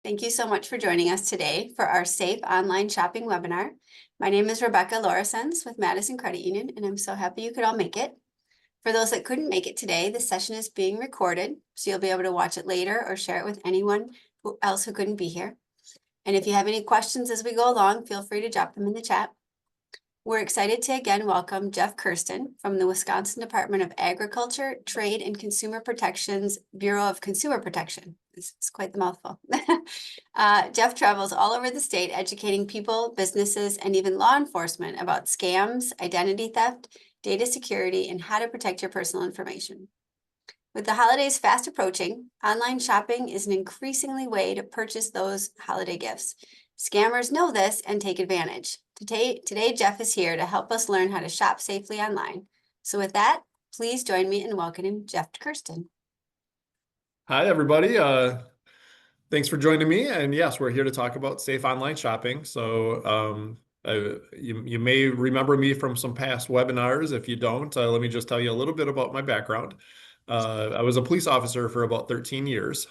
Thank you so much for joining us today for our Safe Online Shopping webinar. My name is Rebecca Loresens with Madison Credit Union, and I'm so happy you could all make it. For those that couldn't make it today, the session is being recorded, so you'll be able to watch it later or share it with anyone else who couldn't be here. And if you have any questions as we go along, feel free to drop them in the chat. We're excited to again welcome Jeff Kersten from the Wisconsin Department of Agriculture, Trade, and Consumer Protection's Bureau of Consumer Protection. This is quite the mouthful. Jeff travels all over the state educating people, businesses, and even law enforcement about scams, identity theft, data security, and how to protect your personal information. With the holidays fast approaching, online shopping is an increasingly way to purchase those holiday gifts. Scammers know this and take advantage. Today, Jeff is here to help us learn how to shop safely online. So with that, please join me in welcoming Jeff Kersten. Hi, everybody. Thanks for joining me. And yes, we're here to talk about safe online shopping. So you may remember me from some past webinars. If you don't, let me just tell you a little bit about my background. I was a police officer for about 13 years.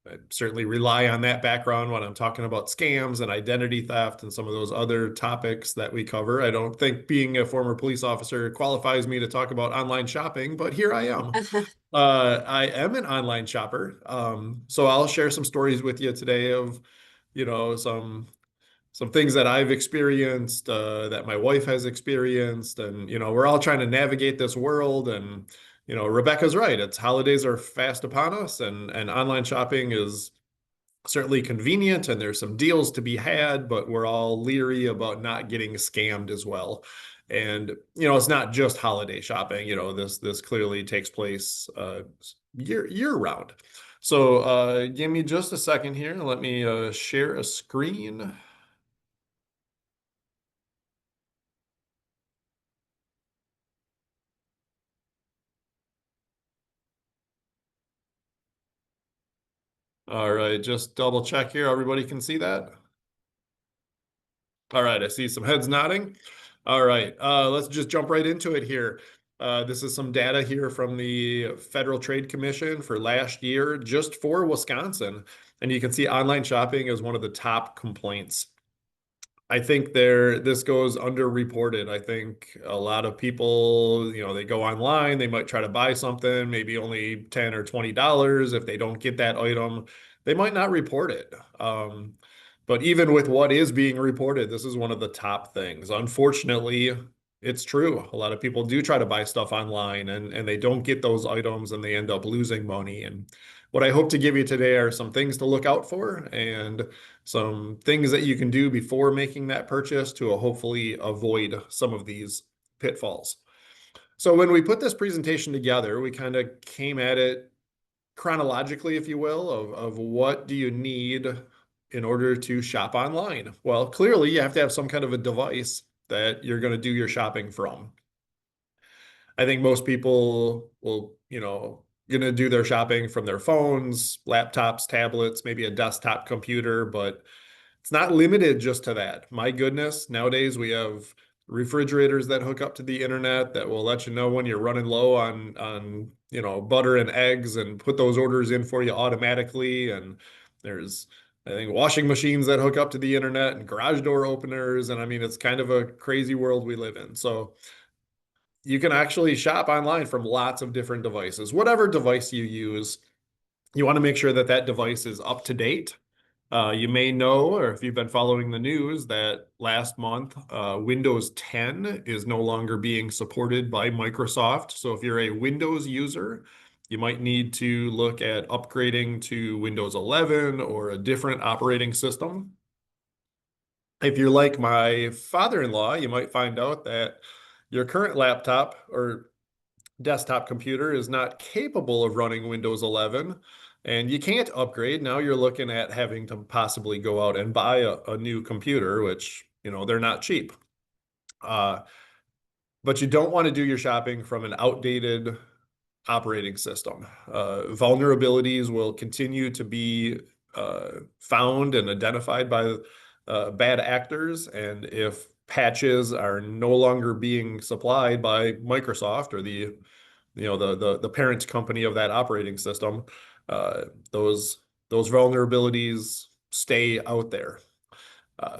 I certainly rely on that background when I'm talking about scams and identity theft and some of those other topics that we cover. I don't think being a former police officer qualifies me to talk about online shopping, but here I am. I am an online shopper. So I'll share some stories with you today of, some things that I've experienced, that my wife has experienced, and we're all trying to navigate this world. And Rebecca's right. It's holidays are fast upon us, and online shopping is certainly convenient, and there's some deals to be had, but we're all leery about not getting scammed as well. And it's not just holiday shopping. This clearly takes place year round. So give me just a second here and let me share a screen. All right, just double check here. Everybody can see that? All right, I see some heads nodding. All right, let's just jump right into it here. This is some data here from the Federal Trade Commission for last year, just for Wisconsin. And you can see online shopping is one of the top complaints. I think this goes underreported. I think a lot of people, they go online, they might try to buy something, maybe only $10 or $20. If they don't get that item, they might not report it. But even with what is being reported, this is one of the top things. Unfortunately, it's true. A lot of people do try to buy stuff online and they don't get those items and they end up losing money. And what I hope to give you today are some things to look out for and some things that you can do before making that purchase to hopefully avoid some of these pitfalls. So when we put this presentation together, we kind of came at it chronologically, if you will, of what do you need in order to shop online? Well, clearly you have to have some kind of a device that you're going to do your shopping from. I think most people will, going to do their shopping from their phones, laptops, tablets, maybe a desktop computer, but it's not limited just to that. My goodness, nowadays we have refrigerators that hook up to the internet that will let you know when you're running low on butter and eggs and put those orders in for you automatically. And there's, I think, washing machines that hook up to the internet and garage door openers. And I mean, it's kind of a crazy world we live in. So you can actually shop online from lots of different devices. Whatever device you use, you want to make sure that that device is up to date. You may know, or if you've been following the news, that last month, Windows 10 is no longer being supported by Microsoft. So if you're a Windows user, you might need to look at upgrading to Windows 11 or a different operating system. If you're like my father-in-law, you might find out that your current laptop or desktop computer is not capable of running Windows 11 and you can't upgrade. Now you're looking at having to possibly go out and buy a new computer, which, they're not cheap. But you don't want to do your shopping from an outdated operating system. Vulnerabilities will continue to be found and identified by bad actors. And if patches are no longer being supplied by Microsoft or the parent company of that operating system, those those vulnerabilities stay out there.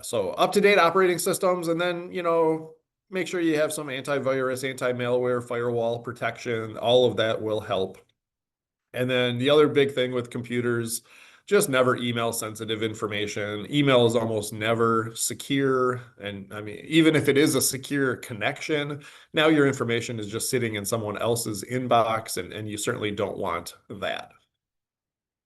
So up-to-date operating systems, and then, make sure you have some antivirus, anti-malware, firewall protection. All of that will help. And then the other big thing with computers, just never email sensitive information. Email is almost never secure. And I mean, even if it is a secure connection, now your information is just sitting in someone else's inbox, and you certainly don't want that.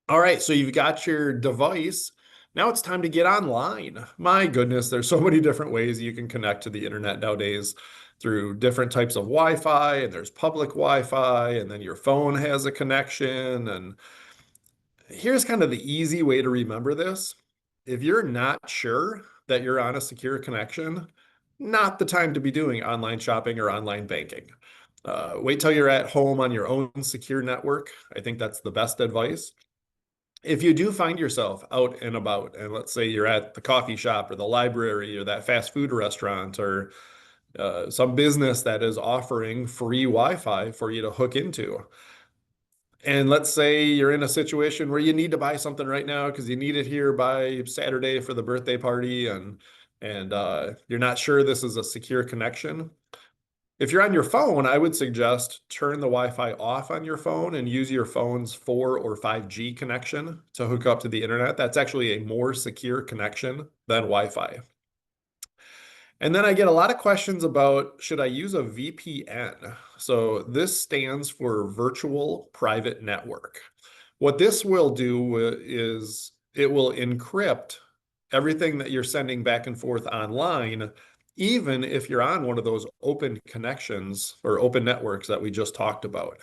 All right, so you've got your device. Now it's time to get online. My goodness, there's so many different ways you can connect to the internet nowadays through different types of Wi-Fi, and there's public Wi-Fi, and then your phone has a connection. And here's kind of the easy way to remember this. If you're not sure that you're on a secure connection, not the time to be doing online shopping or online banking. Wait till you're at home on your own secure network. I think that's the best advice. If you do find yourself out and about, and let's say you're at the coffee shop or the library or that fast food restaurant or some business that is offering free Wi-Fi for you to hook into, and let's say you're in a situation where you need to buy something right now because you need it here by Saturday for the birthday party, and you're not sure this is a secure connection. If you're on your phone, I would suggest turn the Wi-Fi off on your phone and use your phone's 4 or 5G connection to hook up to the internet. That's actually a more secure connection than Wi-Fi. And then I get a lot of questions about, should I use a VPN? So this stands for Virtual Private Network. What this will do is it will encrypt everything that you're sending back and forth online, even if you're on one of those open connections or open networks that we just talked about.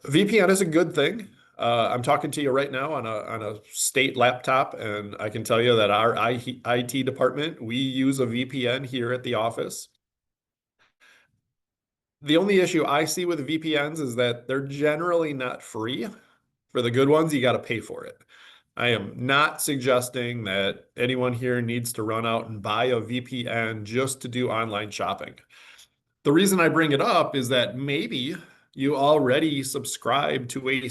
VPN is a good thing. I'm talking to you right now on a state laptop, and I can tell you that our IT department, we use a VPN here at the office. The only issue I see with VPNs is that they're generally not free. For the good ones, you got to pay for it. I am not suggesting that anyone here needs to run out and buy a VPN just to do online shopping. The reason I bring it up is that maybe you already subscribe to a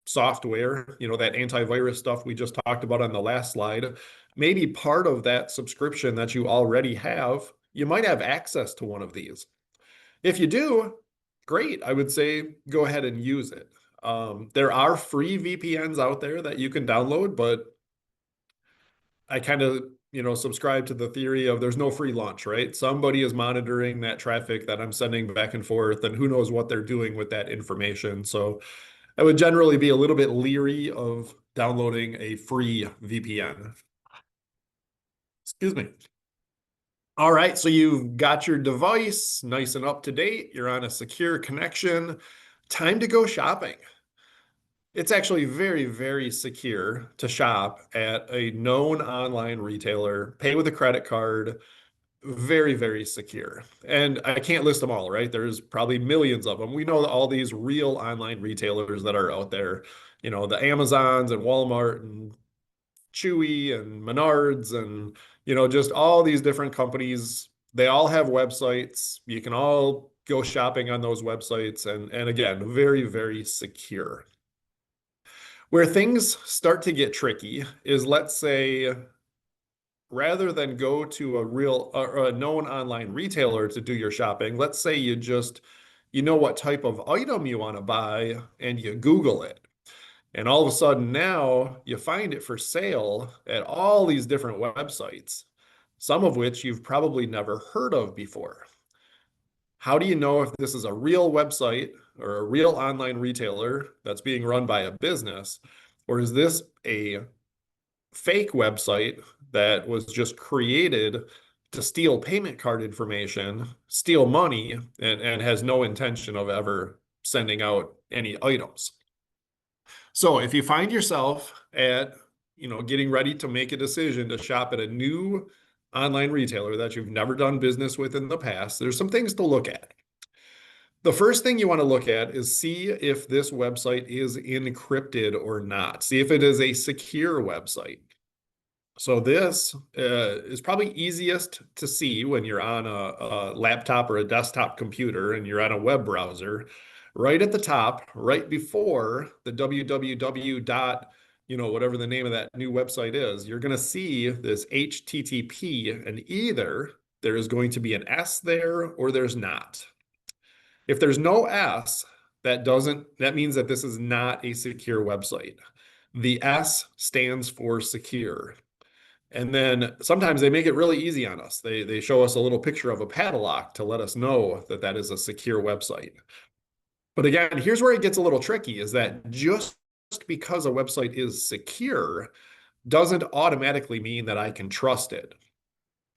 software, that antivirus stuff we just talked about on the last slide. Maybe part of that subscription that you already have, you might have access to one of these. If you do, great. I would say go ahead and use it. There are free VPNs out there that you can download, but I kind of, subscribe to the theory of there's no free lunch, right? Somebody is monitoring that traffic that I'm sending back and forth, and who knows what they're doing with that information. So I would generally be a little bit leery of downloading a free VPN. Excuse me. All right, so you've got your device nice and up to date. You're on a secure connection. Time to go shopping. It's actually very, very secure to shop at a known online retailer, pay with a credit card. Very, very secure. And I can't list them all, right? There's probably millions of them. We know all these real online retailers that are out there, the Amazons and Walmart and Chewy and Menards and, just all these different companies. They all have websites. You can all go shopping on those websites. And again, very, very secure. Where things start to get tricky is, let's say, rather than go to a real or a known online retailer to do your shopping, let's say you know what type of item you want to buy and you Google it. And all of a sudden now you find it for sale at all these different websites, some of which you've probably never heard of before. How do you know if this is a real website or a real online retailer that's being run by a business, or is this a fake website that was just created to steal payment card information, steal money, and has no intention of ever sending out any items? So if you find yourself at, getting ready to make a decision to shop at a new online retailer that you've never done business with in the past, there's some things to look at. The first thing you want to look at is see if this website is encrypted or not. See if it is a secure website. So this is probably easiest to see when you're on a laptop or a desktop computer and you're on a web browser. Right at the top, right before the www dot, whatever the name of that new website is, you're going to see this HTTP, and either there is going to be an S there or there's not. If there's no S, that means that this is not a secure website. The S stands for secure. And then sometimes they make it really easy on us. They show us a little picture of a padlock to let us know that that is a secure website. But again, here's where it gets a little tricky is that just because a website is secure doesn't automatically mean that I can trust it.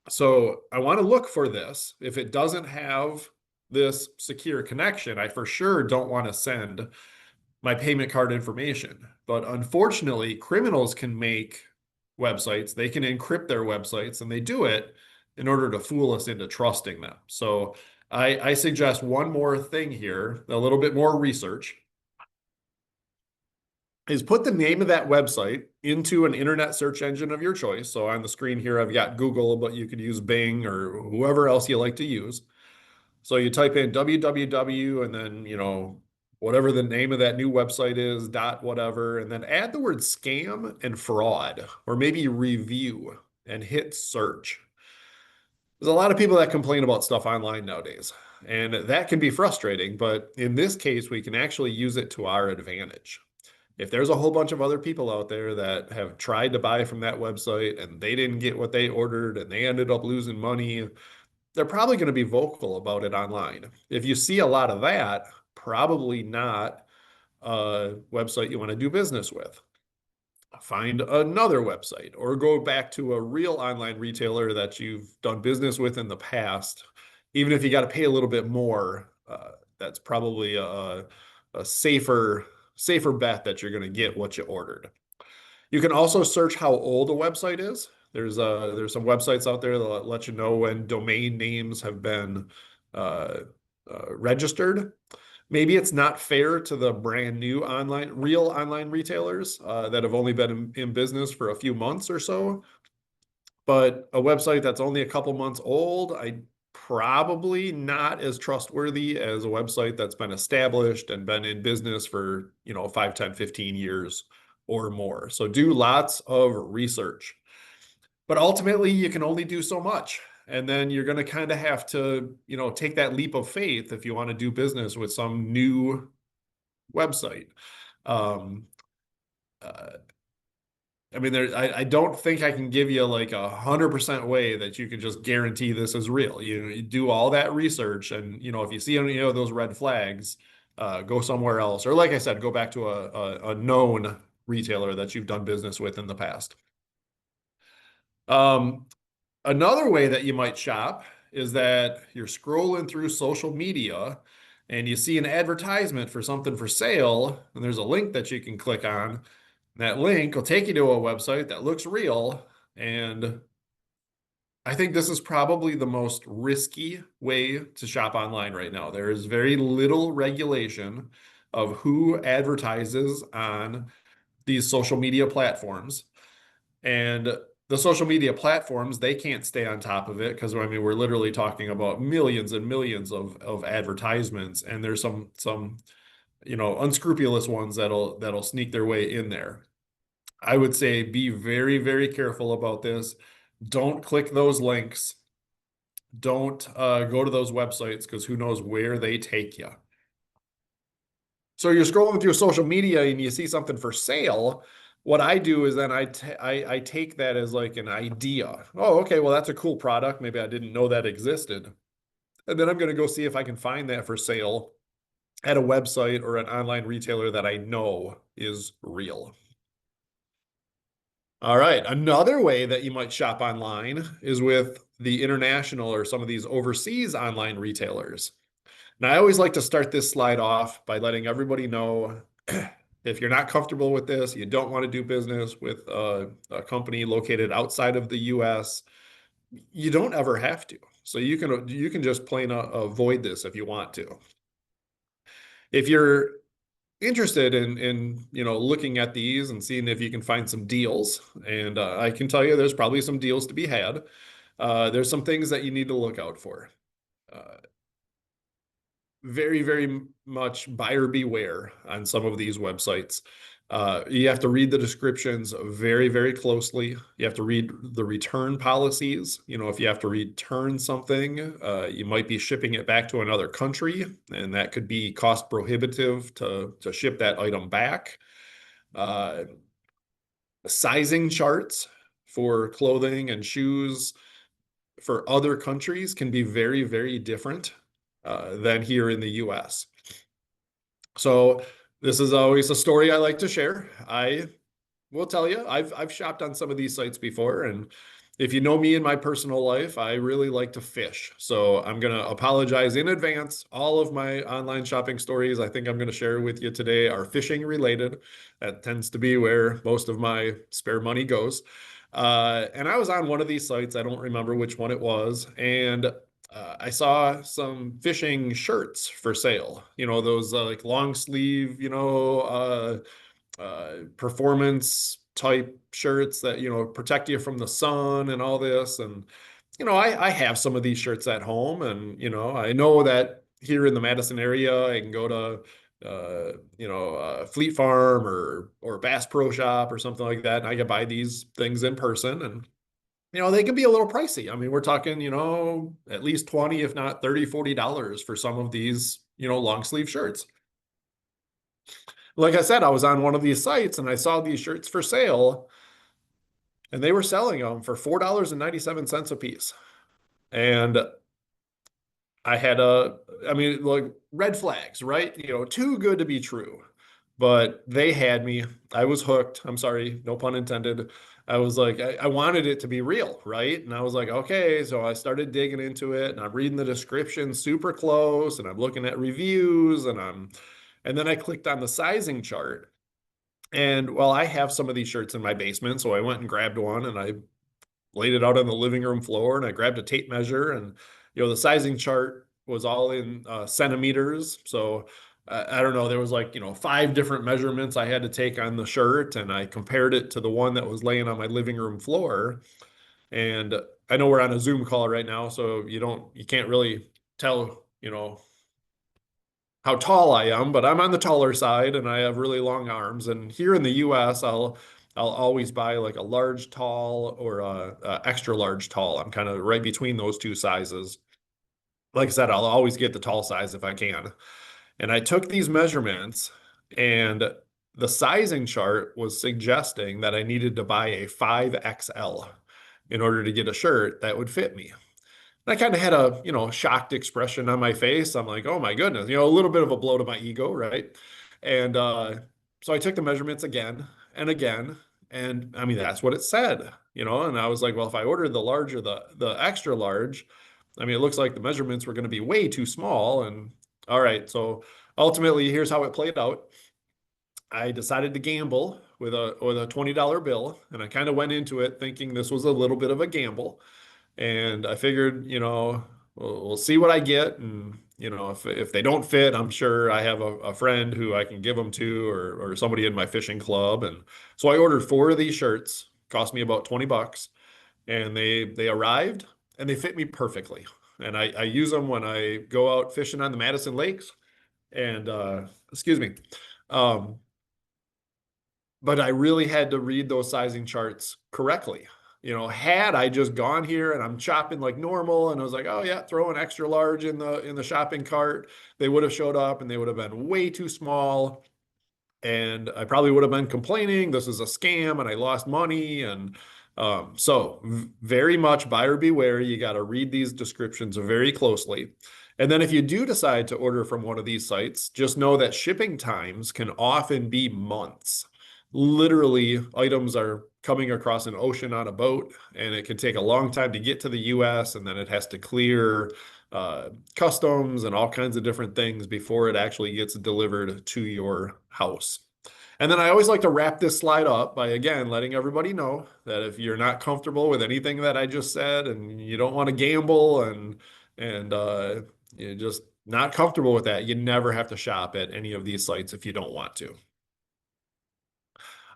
So I want to look for this. If it doesn't have this secure connection, I for sure don't want to send my payment card information. But unfortunately, criminals can make websites, they can encrypt their websites, and they do it in order to fool us into trusting them. So I suggest one more thing here, a little bit more research, is put the name of that website into an internet search engine of your choice. So on the screen here, I've got Google, but you could use Bing or whoever else you like to use. So you type in www and then, whatever the name of that new website is, dot whatever, and then add the word scam and fraud, or maybe review and hit search. There's a lot of people that complain about stuff online nowadays, and that can be frustrating, but in this case, we can actually use it to our advantage. If there's a whole bunch of other people out there that have tried to buy from that website and they didn't get what they ordered and they ended up losing money, they're probably going to be vocal about it online. If you see a lot of that, probably not a website you want to do business with. Find another website or go back to a real online retailer that you've done business with in the past. Even if you got to pay a little bit more, that's probably a safer bet that you're going to get what you ordered. You can also search how old a website is. There's some websites out there that let you know when domain names have been uh, registered. Maybe it's not fair to the brand new real online retailers that have only been in business for a few months or so. But a website that's only a couple months old, I probably not as trustworthy as a website that's been established and been in business for, 5, 10, 15 years or more. So do lots of research. But ultimately, you can only do so much. And then you're going to kind of have to, take that leap of faith if you want to do business with some new website. Um, uh, I mean, I don't think I can give you like 100% way that you can just guarantee this is real. You do all that research, and if you see any of those red flags, go somewhere else. Or like I said, go back to a known retailer that you've done business with in the past. Um, Another way that you might shop is that you're scrolling through social media and you see an advertisement for something for sale, and there's a link that you can click on. That link will take you to a website that looks real. And I think this is probably the most risky way to shop online right now. There is very little regulation of who advertises on these social media platforms. And the social media platforms, they can't stay on top of it because I mean we're literally talking about millions and millions of advertisements, and there's some unscrupulous ones that'll sneak their way in there. I would say be very, very careful about this. Don't click those links. Don't go to those websites because who knows where they take you. So you're scrolling through social media and you see something for sale. What I do is then I take that as like an idea. Oh, okay, well that's a cool product. Maybe I didn't know that existed. And then I'm going to go see if I can find that for sale at a website or an online retailer that I know is real. All right. Another way that you might shop online is with the international or some of these overseas online retailers. Now, I always like to start this slide off by letting everybody know if you're not comfortable with this, you don't want to do business with a company located outside of the US, you don't ever have to. So you can just plain avoid this if you want to. If you're interested in looking at these and seeing if you can find some deals, and I can tell you there's probably some deals to be had. There's some things that you need to look out for. Uh, very, very much buyer beware on some of these websites. You have to read the descriptions very, very closely. You have to read the return policies. You know, if you have to return something, you might be shipping it back to another country, and that could be cost prohibitive to ship that item back. Uh, Sizing charts for clothing and shoes for other countries can be very, very different than here in the US. So this is always a story I like to share. I will tell you, I've shopped on some of these sites before, and if you know me in my personal life, I really like to fish. So I'm gonna apologize in advance. All of my online shopping stories I think I'm gonna share with you today are fishing related. That tends to be where most of my spare money goes. And I was on one of these sites, I don't remember which one it was, and I saw some fishing shirts for sale. You know, those like long sleeve, performance type shirts that, protect you from the sun and all this. And, I have some of these shirts at home, and, I know that here in the Madison area, I can go to, Fleet Farm or Bass Pro Shop or something like that. And I can buy these things in person, and, they can be a little pricey. I mean, we're talking, at least 20, if not 30, $40 for some of these, long sleeve shirts. Like I said, I was on one of these sites and I saw these shirts for sale, and they were selling them for $4.97 a piece. And I mean, like red flags, right? Too good to be true. But they had me. I was hooked. I'm sorry, no pun intended. I was like, I wanted it to be real, right? And I was like, okay. So I started digging into it, and I'm reading the description super close, and I'm looking at reviews, and then I clicked on the sizing chart. And well, I have some of these shirts in my basement, so I went and grabbed one and I laid it out on the living room floor, and I grabbed a tape measure, and the sizing chart was all in centimeters. So I don't know, there was like, five different measurements I had to take on the shirt, and I compared it to the one that was laying on my living room floor. And I know we're on a Zoom call right now, so you can't really tell, how tall I am, but I'm on the taller side and I have really long arms. And here in the US, I'll always buy like a large tall or a extra large tall. I'm kind of right between those two sizes. Like I said, I'll always get the tall size if I can. And I took these measurements, and the sizing chart was suggesting that I needed to buy a 5XL in order to get a shirt that would fit me. I kind of had a, shocked expression on my face. I'm like, oh my goodness, a little bit of a blow to my ego, right? And so I took the measurements again and again, and I mean that's what it said, And I was like, well, if I ordered the large or the extra large, I mean, it looks like the measurements were going to be way too small. And all right, so ultimately, here's how it played out. I decided to gamble with a $20 bill, and I kind of went into it thinking this was a little bit of a gamble. And I figured, we'll see what I get. And, if they don't fit, I'm sure I have a friend who I can give them to, or somebody in my fishing club. And so I ordered four of these shirts, cost me about 20 bucks. And they arrived and they fit me perfectly. And I use them when I go out fishing on the Madison Lakes. And, excuse me. Um, but I really had to read those sizing charts correctly. Had I just gone here and I'm chopping like normal and I was like, oh yeah, throw an extra large in the shopping cart, they would have showed up and they would have been way too small. And I probably would have been complaining, this is a scam and I lost money. And so very much buyer beware. You got to read these descriptions very closely. And then if you do decide to order from one of these sites, just know that shipping times can often be months. Literally, items are coming across an ocean on a boat, and it can take a long time to get to the US, and then it has to clear customs and all kinds of different things before it actually gets delivered to your house. And then I always like to wrap this slide up by, again, letting everybody know that if you're not comfortable with anything that I just said and you don't want to gamble and you're just not comfortable with that, you never have to shop at any of these sites if you don't want to.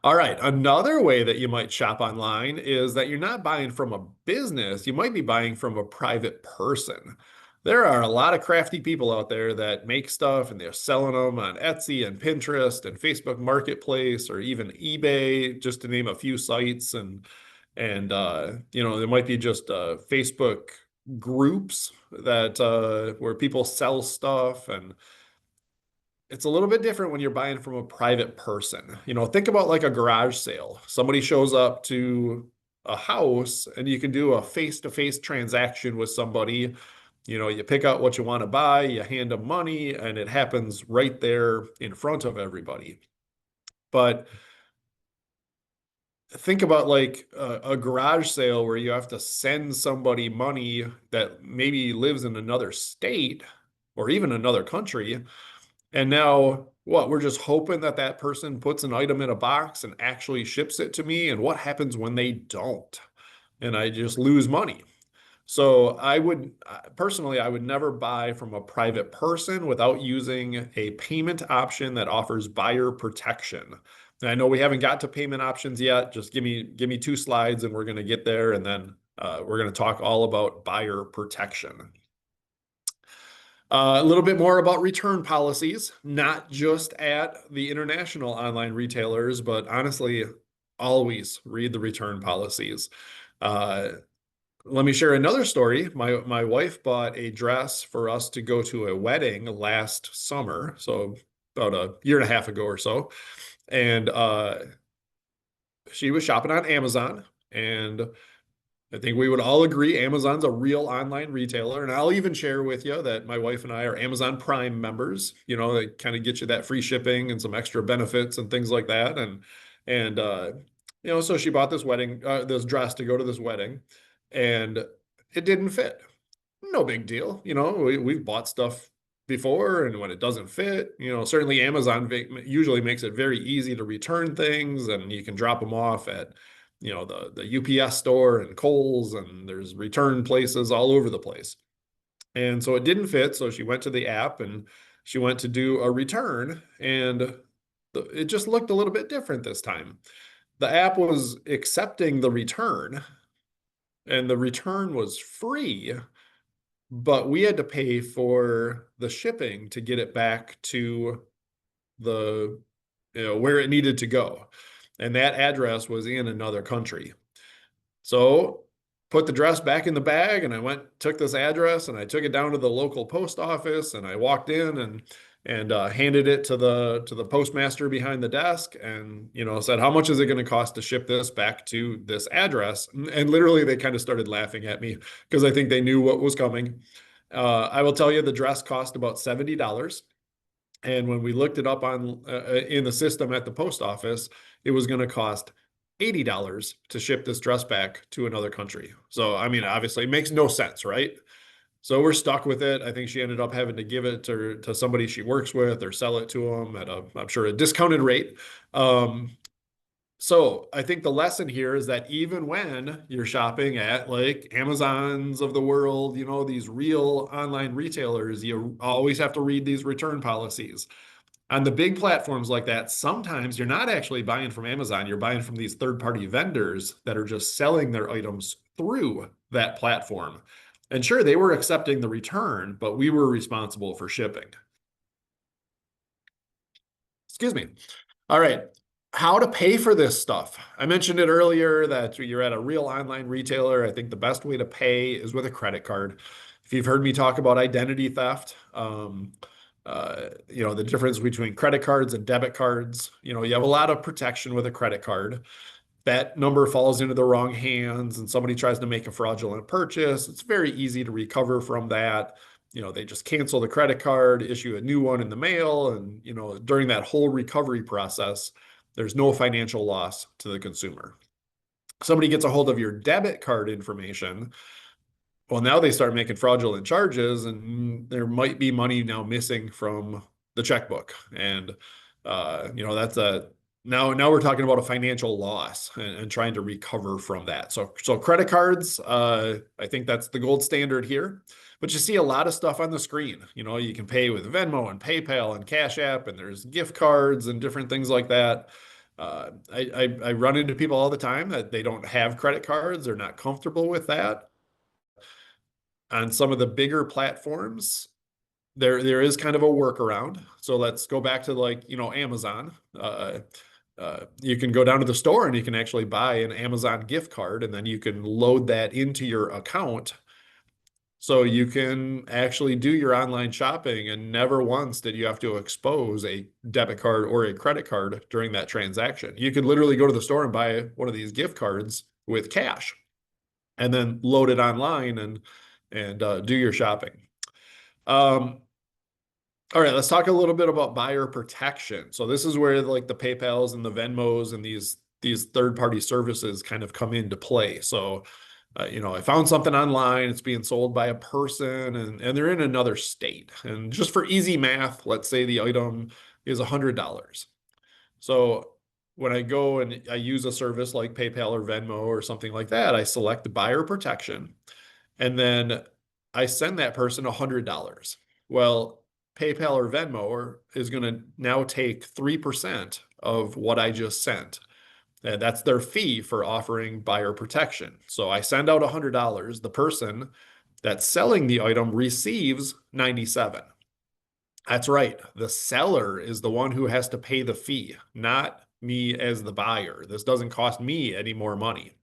All right, another way that you might shop online is that you're not buying from a business, you might be buying from a private person. There are a lot of crafty people out there that make stuff and they're selling them on Etsy and Pinterest and Facebook Marketplace or even eBay, just to name a few sites. And there might be just Facebook groups that where people sell stuff, and it's a little bit different when you're buying from a private person. Think about like a garage sale. Somebody shows up to a house and you can do a face-to-face transaction with somebody. You pick out what you want to buy, you hand them money, and it happens right there in front of everybody. But think about like a garage sale where you have to send somebody money that maybe lives in another state or even another country. And now, what? We're just hoping that that person puts an item in a box and actually ships it to me. And what happens when they don't? And I just lose money. So personally, I would never buy from a private person without using a payment option that offers buyer protection. And I know we haven't got to payment options yet. Just give me 2 slides and we're going to get there. And then we're going to talk all about buyer protection. A little bit more about return policies, not just at the international online retailers, but honestly, always read the return policies. Uh, Let me share another story. My wife bought a dress for us to go to a wedding last summer, so about a year and a half ago or so. And she was shopping on Amazon, and I think we would all agree Amazon's a real online retailer. And I'll even share with you that my wife and I are Amazon Prime members. They kind of get you that free shipping and some extra benefits and things like that. And so she bought this dress to go to this wedding, and it didn't fit. No big deal. We've bought stuff before, and when it doesn't fit, certainly Amazon usually makes it very easy to return things, and you can drop them off at the UPS store and Kohl's, and there's return places all over the place. And so it didn't fit. So she went to the app and she went to do a return, and it just looked a little bit different this time. The app was accepting the return, and the return was free, but we had to pay for the shipping to get it back to the where it needed to go. And that address was in another country. So put the dress back in the bag, and took this address, and I took it down to the local post office, and I walked in and handed it to the postmaster behind the desk, and said, how much is it going to cost to ship this back to this address? And literally they kind of started laughing at me because I think they knew what was coming. I will tell you the dress cost about $70. And when we looked it up in the system at the post office, it was going to cost $80 to ship this dress back to another country. So, I mean, obviously it makes no sense, right? So we're stuck with it. I think she ended up having to give it to somebody she works with or sell it to them at I'm sure, a discounted rate. So I think the lesson here is that even when you're shopping at like Amazons of the world, these real online retailers, you always have to read these return policies. On the big platforms like that, sometimes you're not actually buying from Amazon, you're buying from these third-party vendors that are just selling their items through that platform. And sure, they were accepting the return, but we were responsible for shipping. Excuse me. All right. How to pay for this stuff. I mentioned it earlier that you're at a real online retailer. I think the best way to pay is with a credit card. If you've heard me talk about identity theft, the difference between credit cards and debit cards, you have a lot of protection with a credit card. That number falls into the wrong hands and somebody tries to make a fraudulent purchase. It's very easy to recover from that. They just cancel the credit card, issue a new one in the mail. And, during that whole recovery process, there's no financial loss to the consumer. Somebody gets a hold of your debit card information. Well, now they start making fraudulent charges, and there might be money now missing from the checkbook. And, that's now we're talking about a financial loss and trying to recover from that. So credit cards, I think that's the gold standard here. But you see a lot of stuff on the screen. You can pay with Venmo and PayPal and Cash App, and there's gift cards and different things like that. I run into people all the time that they don't have credit cards. They're not comfortable with that. On some of the bigger platforms, there is kind of a workaround. So let's go back to like, Amazon. You can go down to the store and you can actually buy an Amazon gift card, and then you can load that into your account. So you can actually do your online shopping, and never once did you have to expose a debit card or a credit card during that transaction. You could literally go to the store and buy one of these gift cards with cash and then load it online and do your shopping. Um, all right, let's talk a little bit about buyer protection. So this is where like the PayPals and the Venmos and these third-party services kind of come into play. So, I found something online, it's being sold by a person and they're in another state. And just for easy math, let's say the item is $100. So when I go and I use a service like PayPal or Venmo or something like that, I select the buyer protection and then I send that person $100. Well, PayPal or Venmo is going to now take 3% of what I just sent. And that's their fee for offering buyer protection. So I send out $100. The person that's selling the item receives 97. That's right. The seller is the one who has to pay the fee, not me as the buyer. This doesn't cost me any more money.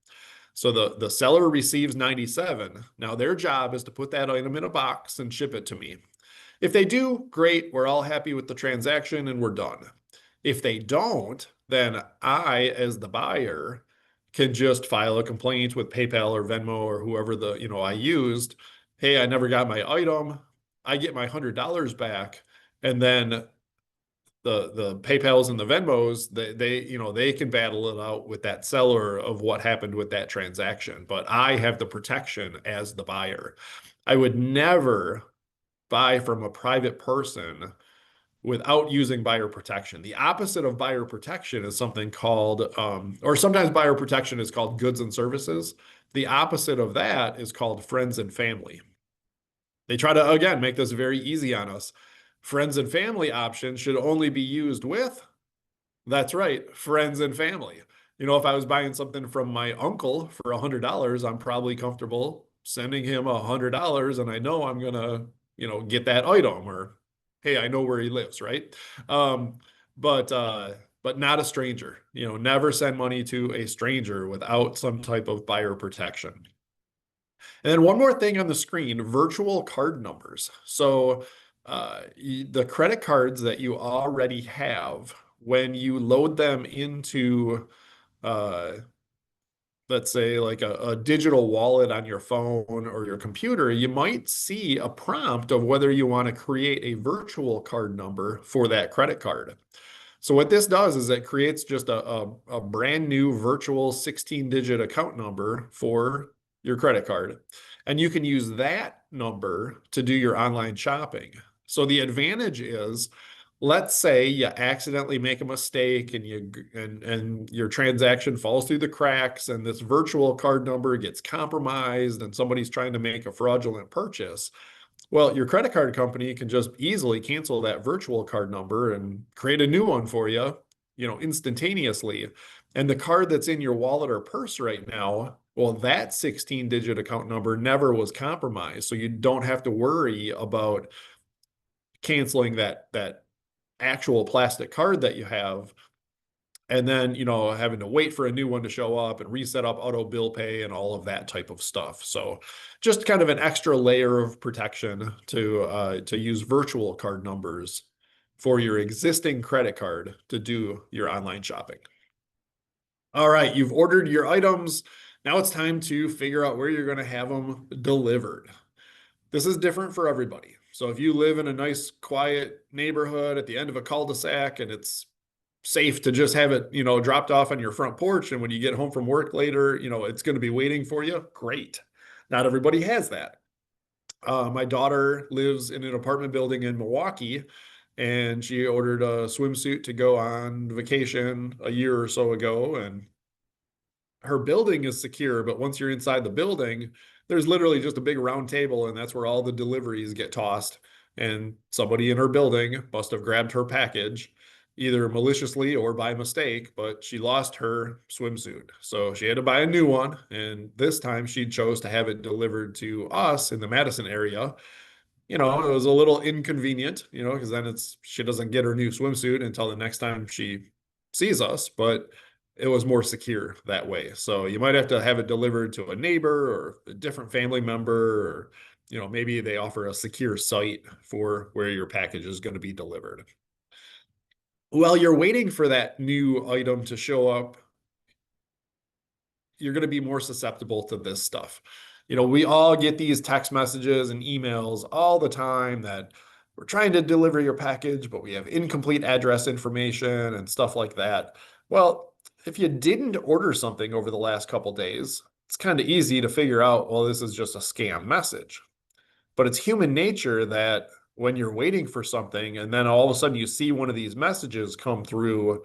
So the seller receives 97. Now their job is to put that item in a box and ship it to me. If they do, great. We're all happy with the transaction and we're done. If they don't, then I, as the buyer, can just file a complaint with PayPal or Venmo or whoever I used. Hey, I never got my item. I get my $100 back. And then the PayPals and the Venmos, they can battle it out with that seller of what happened with that transaction. But I have the protection as the buyer. I would never buy from a private person without using buyer protection. The opposite of buyer protection is something called, or sometimes buyer protection is called goods and services. The opposite of that is called friends and family. They try to, again, make this very easy on us. Friends and family options should only be used with, that's right, friends and family. If I was buying something from my uncle for $100, I'm probably comfortable sending him $100 and I know I'm gonna, get that item, or hey, I know where he lives, right? Um, but not a stranger. Never send money to a stranger without some type of buyer protection. And then one more thing on the screen, virtual card numbers. So the credit cards that you already have, when you load them into, uh, let's say like a digital wallet on your phone or your computer, you might see a prompt of whether you want to create a virtual card number for that credit card. So what this does is it creates just a brand new virtual 16-digit account number for your credit card. And you can use that number to do your online shopping. So the advantage is, let's say you accidentally make a mistake and your transaction falls through the cracks and this virtual card number gets compromised and somebody's trying to make a fraudulent purchase. Well, your credit card company can just easily cancel that virtual card number and create a new one for you, instantaneously. And the card that's in your wallet or purse right now, well, that 16-digit account number never was compromised. So you don't have to worry about canceling that actual plastic card that you have and then having to wait for a new one to show up and reset up auto bill pay and all of that type of stuff. So just kind of an extra layer of protection to use virtual card numbers for your existing credit card to do your online shopping. All right, you've ordered your items. Now it's time to figure out where you're going to have them delivered. This is different for everybody. So if you live in a nice, quiet neighborhood at the end of a cul-de-sac and it's safe to just have it, dropped off on your front porch, and when you get home from work later, it's going to be waiting for you, great. Not everybody has that. My daughter lives in an apartment building in Milwaukee, and she ordered a swimsuit to go on vacation a year or so ago, and her building is secure, but once you're inside the building, there's literally just a big round table, and that's where all the deliveries get tossed. And somebody in her building must have grabbed her package either maliciously or by mistake, but she lost her swimsuit. So she had to buy a new one. And this time she chose to have it delivered to us in the Madison area. It was a little inconvenient, because then she doesn't get her new swimsuit until the next time she sees us, but it was more secure that way. So you might have to have it delivered to a neighbor or a different family member, or, maybe they offer a secure site for where your package is going to be delivered. While you're waiting for that new item to show up, you're going to be more susceptible to this stuff. We all get these text messages and emails all the time that we're trying to deliver your package, but we have incomplete address information and stuff like that. Well, if you didn't order something over the last couple days, it's kind of easy to figure out, well, this is just a scam message. But it's human nature that when you're waiting for something and then all of a sudden you see one of these messages come through,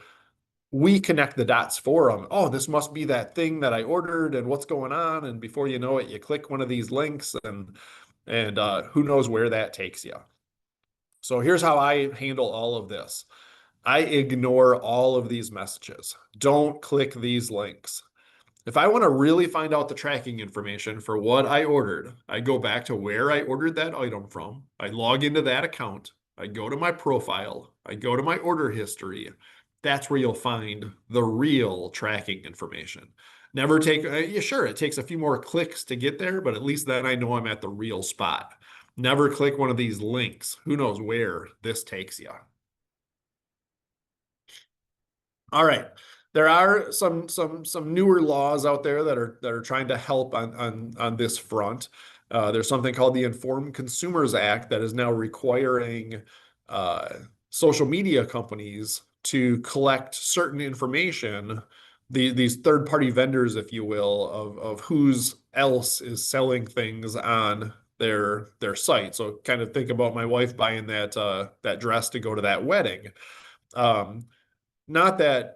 we connect the dots for them. Oh, this must be that thing that I ordered and what's going on. And before you know it, you click one of these links and who knows where that takes you. So here's how I handle all of this. I ignore all of these messages. Don't click these links. If I want to really find out the tracking information for what I ordered, I go back to where I ordered that item from. I log into that account. I go to my profile. I go to my order history. That's where you'll find the real tracking information. Never take, yeah, sure, it takes a few more clicks to get there, but at least then I know I'm at the real spot. Never click one of these links. Who knows where this takes you? All right. There are some newer laws out there that are trying to help on this front. There's something called the Informed Consumers Act that is now requiring uh, social media companies to collect certain information, these third-party vendors, if you will, of who's else is selling things on their site. So kind of think about my wife buying that dress to go to that wedding. Um, Not that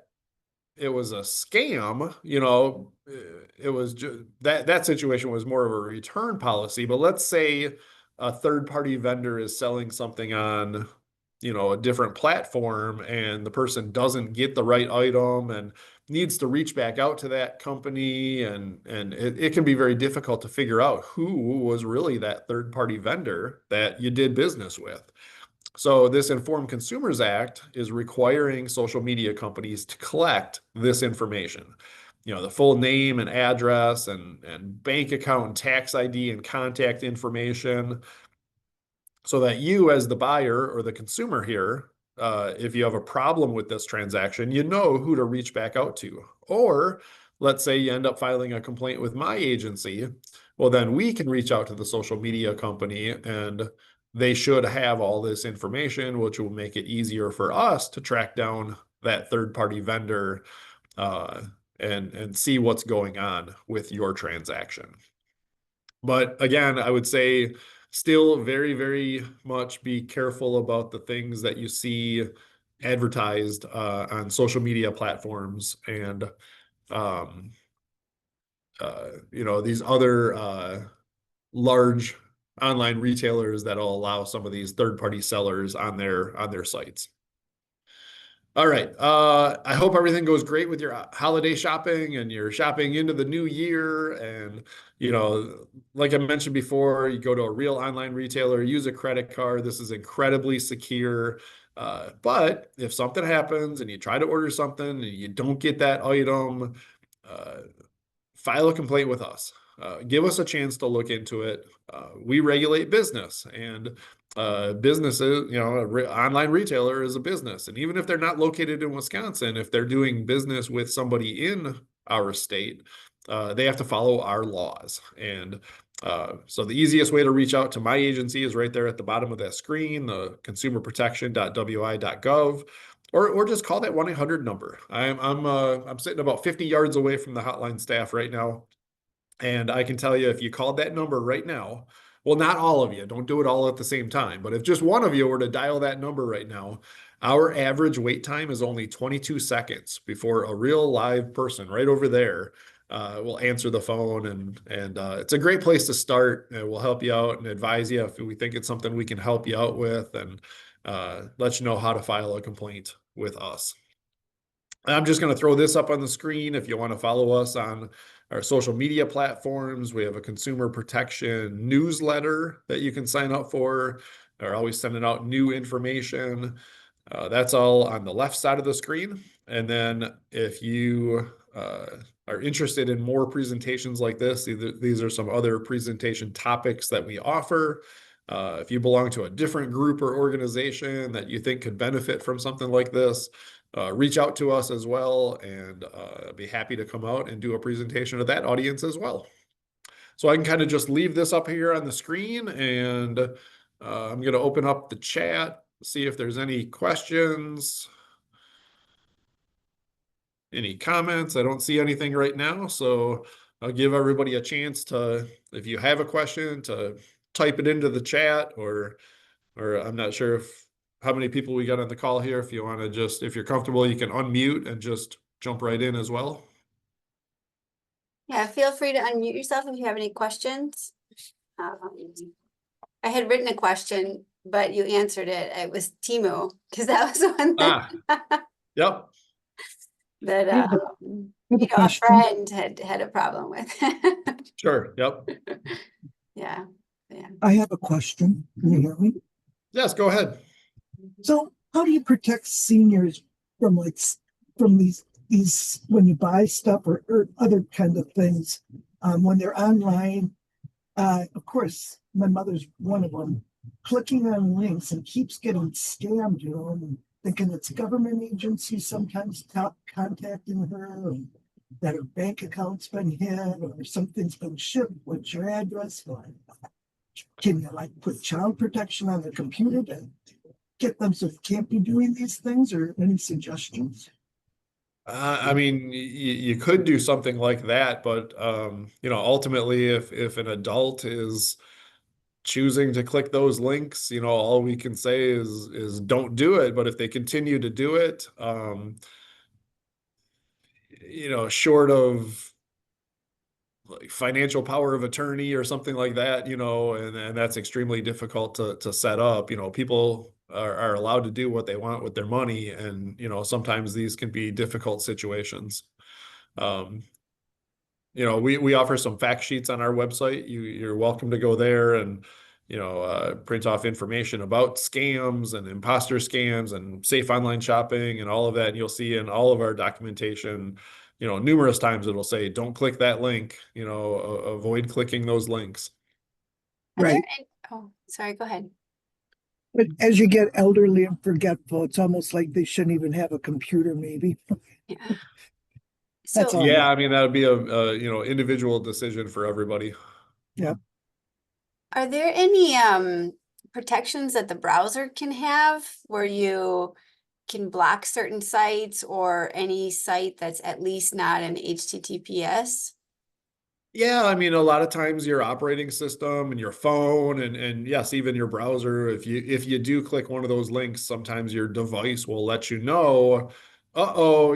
it was a scam, it was just that situation was more of a return policy. But let's say a third party vendor is selling something on, a different platform and the person doesn't get the right item and needs to reach back out to that company, and it can be very difficult to figure out who was really that third party vendor that you did business with. So this Informed Consumers Act is requiring social media companies to collect this information. The full name and address and bank account and tax ID and contact information, so that you as the buyer or the consumer here, if you have a problem with this transaction, you know who to reach back out to. Or let's say you end up filing a complaint with my agency. Well, then we can reach out to the social media company and they should have all this information, which will make it easier for us to track down that third party vendor, uh, and see what's going on with your transaction. But again, I would say still very, very much be careful about the things that you see advertised on social media platforms and um, these other large online retailers that'll allow some of these third-party sellers on their sites. All right. I hope everything goes great with your holiday shopping and your shopping into the new year. And, like I mentioned before, you go to a real online retailer, use a credit card. This is incredibly secure. But if something happens and you try to order something and you don't get that item, uh, file a complaint with us. Give us a chance to look into it. We regulate business, and businesses, online retailer is a business. And even if they're not located in Wisconsin, if they're doing business with somebody in our state, they have to follow our laws. And so the easiest way to reach out to my agency is right there at the bottom of that screen, the consumerprotection.wi.gov. Or just call that 1-800 number. I'm sitting about 50 yards away from the hotline staff right now. And I can tell you, if you called that number right now, well, not all of you, don't do it all at the same time. But if just one of you were to dial that number right now, our average wait time is only 22 seconds before a real live person right over there will answer the phone. And it's a great place to start. We'll help you out and advise you if we think it's something we can help you out with, and let you know how to file a complaint with us. I'm just going to throw this up on the screen. If you want to follow us on our social media platforms, we have a consumer protection newsletter that you can sign up for. They're always sending out new information. That's all on the left side of the screen. And then if you are interested in more presentations like this, these are some other presentation topics that we offer. If you belong to a different group or organization that you think could benefit from something like this, reach out to us as well, and be happy to come out and do a presentation to that audience as well. So I can kind of just leave this up here on the screen, and I'm going to open up the chat, see if there's any questions, any comments. I don't see anything right now, so I'll give everybody a chance to, if you have a question, to type it into the chat, or I'm not sure if how many people we got on the call here. If you want to just, if you're comfortable, you can unmute and just jump right in as well. Yeah, feel free to unmute yourself if you have any questions. I had written a question, but you answered it. It was Timu, because that was the one Yep. that I have a a question. friend had a problem with. Sure. Yep. Yeah. I have a question. Can you hear me? Yes, go ahead. So how do you protect seniors from from these when you buy stuff or other kind of things when they're online? Of course, my mother's one of them, clicking on links and keeps getting scammed, and thinking it's government agencies sometimes contacting her, and that her bank account's been hit or something's been shipped. What's your address? Can you put child protection on the computer to get them so they can't be doing these things, or any suggestions? I mean, you could do something like that, but ultimately, if an adult is choosing to click those links, all we can say is don't do it. But if they continue to do it, short of like financial power of attorney or something like that, and that's extremely difficult to set up. People are allowed to do what they want with their money, and sometimes these can be difficult situations. Um, we offer some fact sheets on our website. You're welcome to go there and print off information about scams and imposter scams and safe online shopping and all of that. And you'll see in all of our documentation, numerous times it'll say, don't click that link, avoid clicking those links. Right. Oh, sorry, go ahead. But as you get elderly and forgetful, it's almost like they shouldn't even have a computer, maybe. Yeah. That's So all. Yeah, I mean, that would be a individual decision for everybody. Yeah. are there any protections that the browser can have where you can block certain sites or any site that's at least not an HTTPS? Yeah, I mean, a lot of times your operating system and your phone and yes, even your browser, if you do click one of those links, sometimes your device will let you know, uh-oh,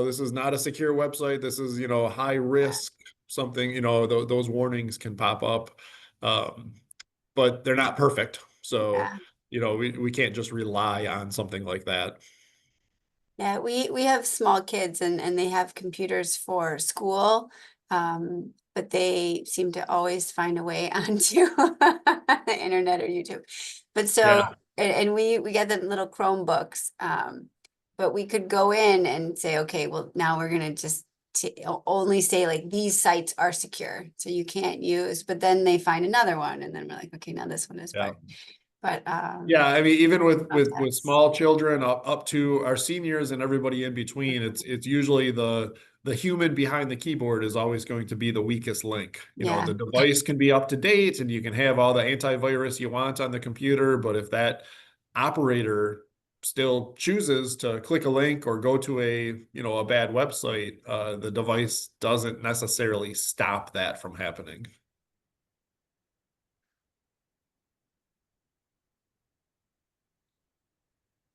this is not a secure website. This is, high risk, something, those warnings can pop up. But they're not perfect. So, Yeah. we can't just rely on something like that. Yeah, we have small kids and they have computers for school, but they seem to always find a way onto the internet or YouTube. But so, Yeah. and we get the little Chromebooks, but we could go in and say, okay, well, now we're gonna just only say like these sites are secure, so you can't use. But then they find another one, and then we're like, okay, now this one is Yeah. fine. But Yeah, I mean, even with that's- small children up to our seniors and everybody in between, it's usually the human behind the keyboard is always going to be the weakest link. yeah. The device can be up to date and you can have all the antivirus you want on the computer, but if that operator still chooses to click a link or go to a bad website, the device doesn't necessarily stop that from happening.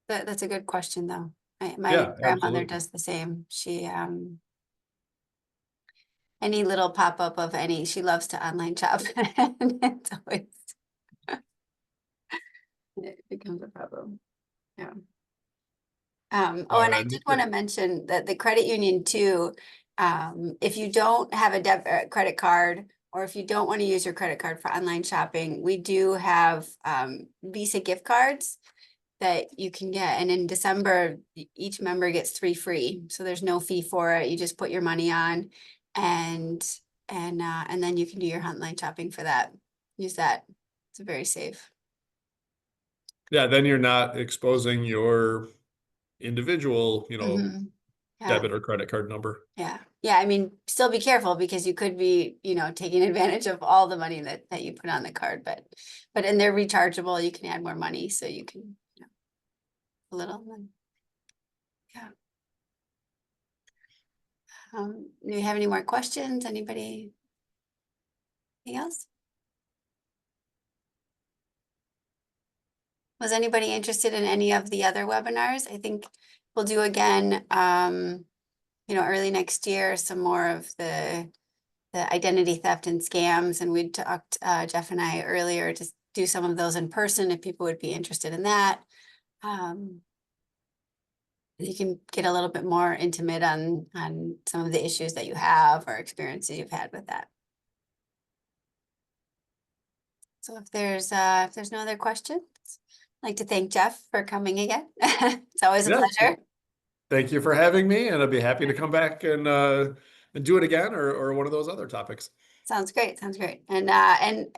That's a good question, though. My Yeah, grandmother absolutely. does the same. She any little pop-up of any, she loves to online shop and it's always it becomes a problem. Yeah. Oh, and I did want to mention that the credit union too, if you don't have a debit credit card, or if you don't want to use your credit card for online shopping, we do have Visa gift cards that you can get. And in December, each member gets 3 free. So there's no fee for it. You just put your money on and then you can do your online shopping for that. Use that. It's very safe. Yeah, then you're not exposing your individual, Mhm. Yeah. debit or credit card number. Yeah. Yeah. I mean, still be careful because you could be, taking advantage of all the money that you put on the card, but and they're rechargeable. You can add more money. So you can, a little. Yeah. Do you have any more questions? Anybody? Anything else? Was anybody interested in any of the other webinars? I think we'll do again, early next year, some more of the identity theft and scams. And we talked, Jeff and I earlier, to do some of those in person if people would be interested in that. You can get a little bit more intimate on some of the issues that you have or experiences you've had with that. So if there's no other questions, I'd like to thank Jeff for coming again. It's always a pleasure. Thank you for having me, and I'd be happy to come back and do it again or one of those other topics. Sounds great. Sounds great. And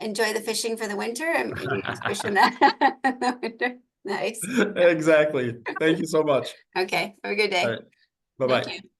enjoy the fishing for the winter and maybe fishing that in the winter. Nice. Exactly. Thank you so much. Okay. Have a good day. All right. Bye-bye. Thank you.